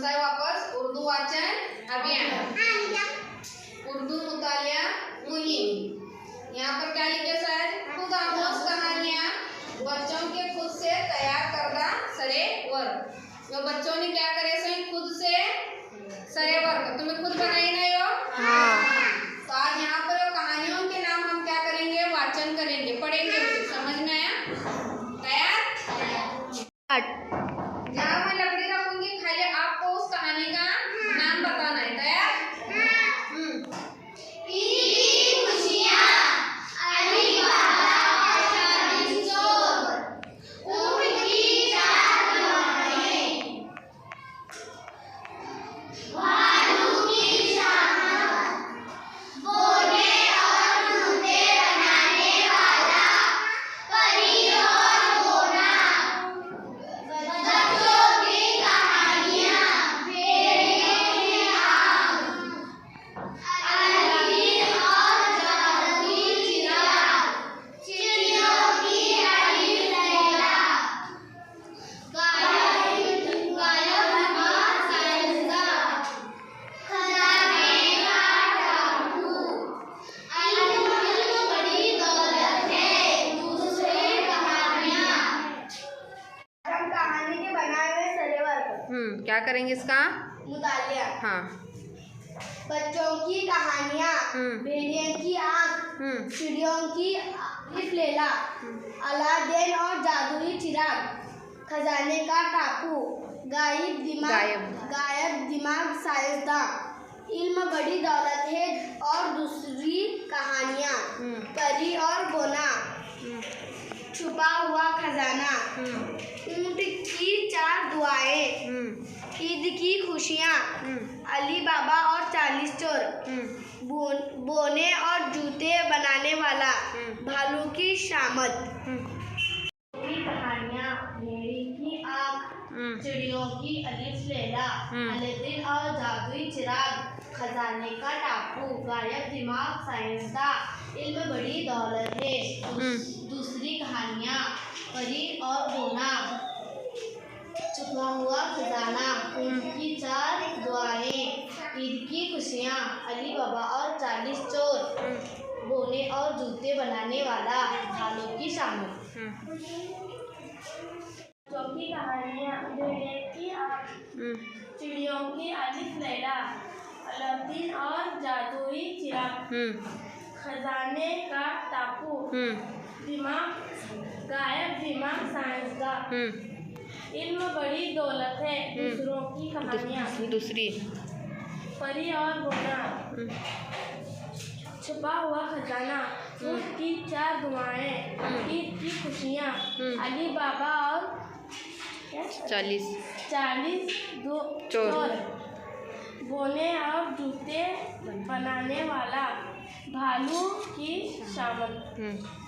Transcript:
सा है वापस उर्दू वाचन अभियान, उर्दू मुतालिया मुहिम। यहाँ पर क्या लिखे शायद, खुद आमोज कहानियाँ बच्चों के खुद से तैयार करदा सरे वर्क। जो बच्चों ने क्या करे सही खुद से सरे वर्क, तुम्हें खुद बनाई नहीं हो। तो आज यहाँ पर कहानियों के नाम हम क्या करेंगे, वाचन करेंगे, पढ़ेंगे, उसे समझ में आया। तैयार? जहाँ मैं लकड़ी रखूंगी खाली आपको उस कहानी का नाम बताना है। तैयार? क्या करेंगे इसका मुतालिया। हाँ। बच्चों की कहानियाँ, भेड़िए की आँख, चिड़ियों की अलिफ लैला, अलादीन और जादुई चिराग, खजाने का टापू, गायब दिमाग साइंसदां, इल्म बड़ी दौलत है और दूसरी कहानियाँ, परी और गोना, छुपा हुआ खजाना, ऊंट की 4 दुआएं, ईद की खुशियाँ, अली बाबा और 40 चोर, बोने और जूते बनाने वाला, भालू की शामत। कहानियाँ, भेड़ी की आँख, चिड़ियों की अलिफ लैला, अलादीन और जादुई चिराग, खजाने का टापू, गायब दिमाग साइंसदां, इल्म बड़ी दौलत है, दूसरी कहानियाँ, परी और गोना, छुपा हुआ खजाना, ऊंट की 4 दुआएं, ईद की खुशियाँ, अली बाबा और 40 चोर, बोने और जूते बनाने वाला, भालू की शामत। बच्चों की कहानियाँ, भेड़िए की आँख, चिड़ियों की अलिफ लैला, अलादीन और जादुई चिराग, खजाने का टापू, गायब दिमाग साइंसदां, इल्म बड़ी दौलत है, दूसरों की कहानियाँ, दूसरी परी और गोना, छुपा हुआ खजाना, ऊंट की 4 दुआएं, ईद की खुशियाँ, अली बाबा और 40 चोर, बोने और जूते बनाने वाला, भालू की शामत।